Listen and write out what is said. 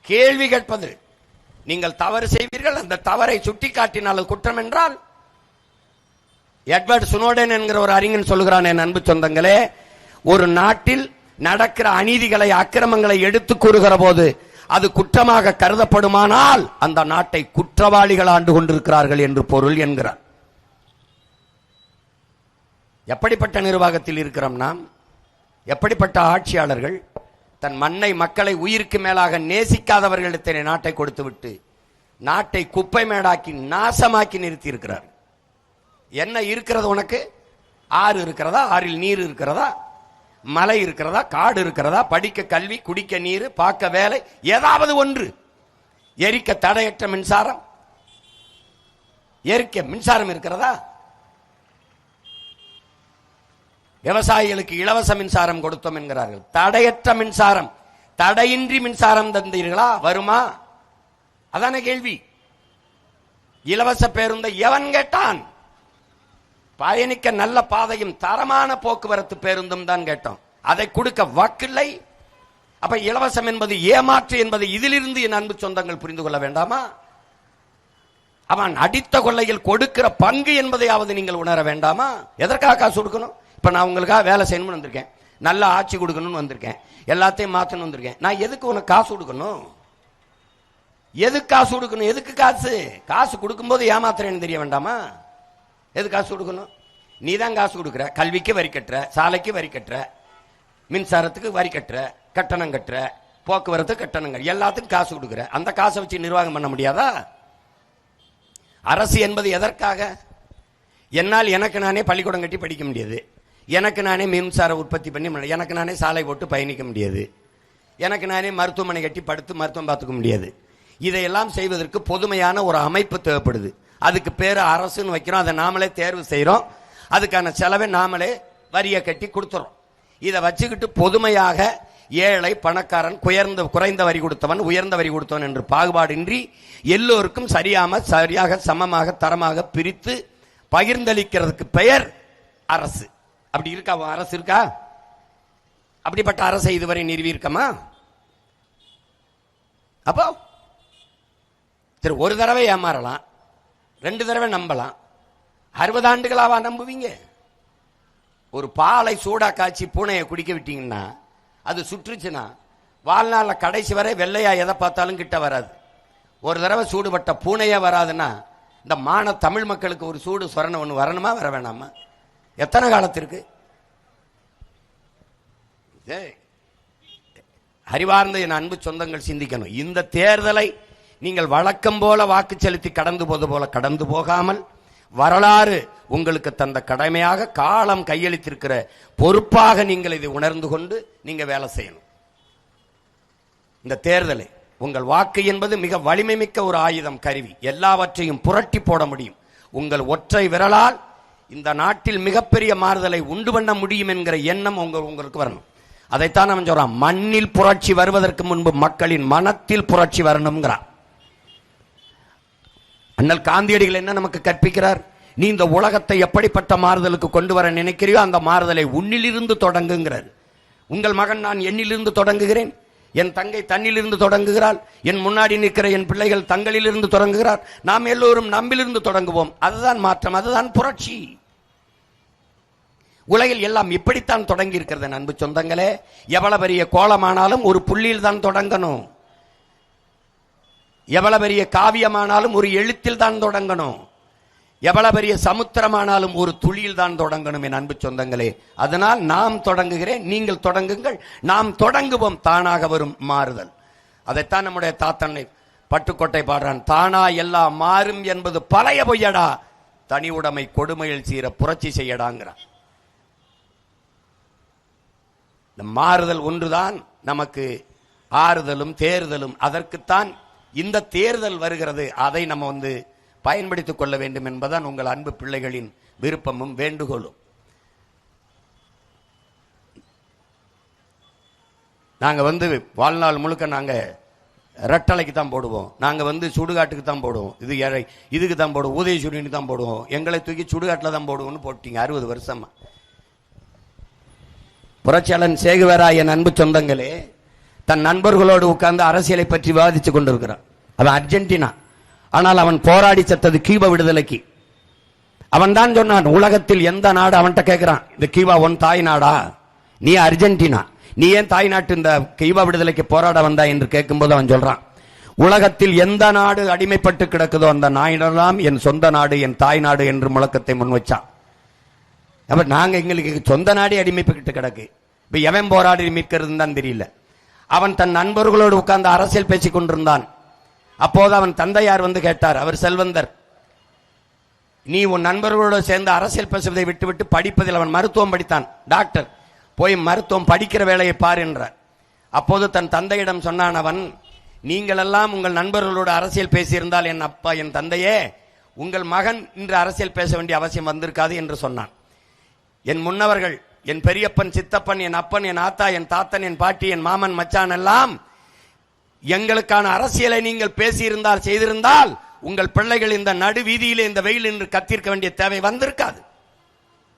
கேள்வி கேட்பது. நீங்கள் தவறு செய்வீர்கள், அந்த தவறை சுட்டிக்காட்டினால் குற்றம் என்றால், எட்வர்ட் ஸ்னோடென் என்கிற ஒரு அறிஞன் சொல்லுகிறான், என் அன்பு சொந்தங்களே, ஒரு நாட்டில் நடக்கிற அநீதிகளை அக்கிரமங்களை எடுத்து கூறுகிற போது அது குற்றமாக கருதப்படுமானால் அந்த நாட்டை குற்றவாளிகள் ஆண்டு கொண்டிருக்கிறார்கள் என்று பொருள் என்கிறார். எப்படிப்பட்ட நிர்வாகத்தில் இருக்கிறோம் நாம்? எப்படிப்பட்ட ஆட்சியாளர்கள்? தன் மண்ணை மக்களை உயிருக்கு மேலாக நேசிக்காதவர்களிடத்திலே நாட்டை கொடுத்துவிட்டு நாட்டை குப்பை மேடாக்கி நாசமாக்கி நிறுத்தி இருக்கிறார். என்ன இருக்கிறது உனக்கு? ஆறு இருக்கிறதா? ஆறில் நீர் இருக்கிறதா? மலை இருக்கிறதா? காடு இருக்கிறதா? படிக்க கல்வி, குடிக்க நீர், பார்க்க வேலை, ஏதாவது ஒன்று. எரிக்க தடையற்ற மின்சாரம், எரிக்க மின்சாரம் இருக்கிறதா? விவசாயிகளுக்கு இலவச மின்சாரம் கொடுத்தோம் என்கிறார்கள். தடையற்ற மின்சாரம், தடையின்றி மின்சாரம் தந்தீர்களா? வருமா? அதான கேள்வி. இலவச பேருந்தை எவன் கேட்டான்? பயணிக்க நல்ல பாதையும் தரமான போக்குவரத்து பேருந்தும் தான் கேட்டோம். அதை கொடுக்க வக்கில்லை. அப்ப இலவசம் என்பது ஏமாற்று என்பதை இதிலிருந்து என் அன்பு சொந்தங்கள் புரிந்து கொள்ள வேண்டாமா? அவன் அடித்த கொள்ளையில் கொடுக்கிற பங்கு என்பதையாவது நீங்கள் உணர வேண்டாமா? எதற்காக காசு கொடுக்கணும்? இப்ப நான் உங்களுக்காக வேலை செய்யணும்னு வந்திருக்கேன், நல்ல ஆட்சி கொடுக்கணும்னு வந்திருக்கேன், எல்லாத்தையும் மாற்றணும் வந்திருக்கேன். நான் எதுக்கு உனக்கு காசு கொடுக்கணும்? எதுக்கு காசு கொடுக்கணும்? எதுக்கு காசு? காசு கொடுக்கும்போது ஏமாத்துறேன்னு தெரிய வேண்டாமா? எது காசு கொடுக்கணும்? நீ தான் காசு கொடுக்குற. கல்விக்கு வரி கட்டுற, சாலைக்கு வரி கட்டுற, மின்சாரத்துக்கு வரி கட்டுற, கட்டணம் கட்டுற, போக்குவரத்து கட்டணங்கள், எல்லாத்துக்கும் காசு கொடுக்குற. அந்த காசை வச்சு நிர்வாகம் பண்ண முடியாதா? அரசு என்பது எதற்காக? என்னால் எனக்கு நானே பள்ளிக்கூடம் கட்டி படிக்க முடியாது, எனக்கு நானே மின்சார உற்பத்தி பண்ணி, எனக்கு நானே சாலை போட்டு பயணிக்க முடியாது, எனக்கு நானே மருத்துவமனை கட்டி படுத்து மருத்துவம் பார்த்துக்க முடியாது. இதையெல்லாம் செய்வதற்கு பொதுமையான ஒரு அமைப்பு தேவைப்படுது. அதுக்கு பேர் அரசுன்னு வைக்கிறோம். அதை நாமளே தேர்வு செய்கிறோம். அதுக்கான செலவை நாமளே வரியை கட்டி கொடுத்துறோம். இதை வச்சுக்கிட்டு பொதுமையாக ஏழை பணக்காரன், குறைந்த வரி கொடுத்தவன், உயர்ந்த வரி கொடுத்தவன் என்று பாகுபாடின்றி எல்லோருக்கும் சரியாக சமமாக தரமாக பிரித்து பகிர்ந்தளிக்கிறதுக்கு பெயர் அரசு. அப்படி இருக்கா? அரசு இருக்கா? அப்படிப்பட்ட அரசை இதுவரை நிறுவி இருக்கமா? அப்போ சரி, ஒரு தடவை ஏமாறலாம், 2 தடவை நம்பலாம், 60 ஆண்டுகளாவா நம்புவீங்க? ஒரு பாலை சூடா காய்ச்சி பூனையை குடிக்க விட்டீங்கன்னா அது சுற்றுச்சுன்னா வாழ்நாள் கடைசி வரை வெள்ளையா எதை பார்த்தாலும் கிட்ட வராது. ஒரு தடவை சூடுபட்ட பூனையே வராதுன்னா இந்த மான தமிழ் மக்களுக்கு ஒரு சூடு சொரண ஒன்று வரணுமா வர வேணாமா? எத்தனை காலத்திற்கு? அறிவார்ந்த என் அன்பு சொந்தங்கள் சிந்திக்கணும். இந்த தேர்தலை நீங்கள் வழக்கம் போல வாக்கு செலுத்தி கடந்து போது போல கடந்து போகாமல், வரலாறு உங்களுக்கு தந்த கடமையாக காலம் கையளித்திருக்கிற பொறுப்பாக நீங்கள் இதை உணர்ந்து கொண்டு நீங்க வேலை செய்யணும். இந்த தேர்தலை, உங்கள் வாக்கு என்பது மிக வலிமை மிக்க ஒரு ஆயுதம், கருவி. எல்லாவற்றையும் புரட்டி போட முடியும். உங்கள் ஒற்றை விரலால் இந்த நாட்டில் மிகப்பெரிய மாறுதலை உண்டு பண்ண முடியும் என்கிற எண்ணம் உங்களுக்கு வரணும். அதைத்தான் நம்ம சொல்றோம், மண்ணில் புரட்சி வருவதற்கு முன்பு மக்களின் மனத்தில் புரட்சி வரணும்ங்கிறார். அண்ணல் காந்தியடிகள் என்ன நமக்கு கற்பிக்கிறார்? நீ இந்த உலகத்தை எப்படிப்பட்ட மாறுதலுக்கு கொண்டு வர நினைக்கிறியோ அந்த மாறுதலை உன்னிலிருந்து தொடங்குங்கிறார். உங்கள் மகன் நான் என்னிலிருந்து தொடங்குகிறேன், என் தங்கை தன்னிலிருந்து தொடங்குகிறாள், என் முன்னாடி நிற்கிற என் பிள்ளைகள் தங்களிலிருந்து தொடங்குகிறார், நாம் எல்லோரும் நம்மிலிருந்து தொடங்குவோம். அதுதான் மாற்றம், அதுதான் புரட்சி. உலகில் எல்லாம் இப்படித்தான் தொடங்கி இருக்கிறது அன்பு சொந்தங்களே. எவ்வளவு பெரிய கோலமானாலும் ஒரு புள்ளியில் தான் தொடங்கணும். எவ்வளவு பெரிய காவியமானாலும் ஒரு எழுத்தில் தான் தொடங்கணும். எவ்வளவு பெரிய சமுத்திரமானாலும் ஒரு துளியில் தான் தொடங்கணும் என் அன்பு சொந்தங்களே. அதனால் நாம் தொடங்குகிறேன், நீங்கள் தொடங்குங்கள், நாம் தொடங்குவோம், தானாக வரும் மாறுதல். அதைத்தான் நம்முடைய தாத்தனை பட்டுக்கோட்டை பாடுறான். தானா எல்லாம் மாறும் என்பது பழைய பொய்யடா, தனி உடைமை கொடுமையில் சீர புரட்சி செய்யடாங்கிறான். இந்த மாறுதல் ஒன்றுதான் நமக்கு ஆறுதலும் தேர்தலும். அதற்குத்தான் இந்த தேர்தல் வருகிறது. அதை நம்ம பயன்படுத்திக் கொள்ள வேண்டும் என்பதுதான் உங்கள் அன்பு பிள்ளைகளின் விருப்பமும் வேண்டுகோளும். நாங்க வாழ்நாள் முழுக்க நாங்க ரெட்டலைக்கு தான் போடுவோம், நாங்க சுடுகாட்டுக்கு தான் போடுவோம், இதுக்கு தான் போடுவோம், உதயசூரியனுக்கு தான் போடுவோம், எங்களை தூக்கி சுடுகாட்டில் தான் போடுவோம்னு போட்டீங்க 60 வருஷமா. புரட்சியாளன் சேகுவரா என் அன்பு சொந்தங்களே, தன் நண்பர்களோடு உட்கார்ந்து அரசியலை பற்றி விவாதித்துக் கொண்டிருக்கிறான். அவன் அர்ஜென்டினா, ஆனால் அவன் போராடி செத்தது கியூபா விடுதலைக்கு. அவன் தான் சொன்னான், உலகத்தில் எந்த நாடு, அவன்கிட்ட கேட்கிறான், இந்த கியூபா உன் தாய் நாடா, நீ அர்ஜென்டினா, நீ ஏன் தாய் நாட்டு இந்த கியூபா விடுதலைக்கு போராட வந்தா என்று கேட்கும்போது அவன் சொல்றான், உலகத்தில் எந்த நாடு அடிமைப்பட்டு கிடக்குதோ அந்த நாடெல்லாம் என் சொந்த நாடு, என் தாய் நாடு என்று முழக்கத்தை முன் வச்சான். அப்ப நாங்க எங்களுக்கு சொந்த நாடே அடிமைப்பட்டு கிடக்கு, இப்ப எவன் போராடி மீட்கிறது தான் தெரியல. அவன் தன் நண்பர்களோடு உட்கார்ந்து அரசியல் பேசிக் கொண்டிருந்தான். அப்போது அவன் தந்தையார் வந்து கேட்டார், அவர் செல்வந்தர், நீ உன் நண்பர்களோடு சேர்ந்து அரசியல் பேசுவதை விட்டுவிட்டு படிப்பதில், அவன் மருத்துவம் படித்தான், டாக்டர், போய் மருத்துவம் படிக்கிற வேலையை பார் என்றார். அப்போது தன் தந்தையிடம் சொன்னான் அவன், நீங்கள் எல்லாம் உங்கள் நண்பர்களோடு அரசியல் பேசியிருந்தால் என் அப்பா, என் தந்தையே, உங்கள் மகன் இன்று அரசியல் பேச வேண்டிய அவசியம் வந்திருக்காது என்று சொன்னான். என் முன்னவர்கள், என் பெரியப்பன், சித்தப்பன், என் அப்பன், என் ஆத்தா, என் தாத்தன், என் பாட்டி, என் மாமன், மச்சான் எல்லாம் எங்களுக்கான அரசியலை நீங்கள் பேசியிருந்தால், செய்திருந்தால், உங்கள் பிள்ளைகள் இந்த நடு வீதியிலே இந்த வெயில் என்று கத்திருக்க வேண்டிய தேவை வந்திருக்காது.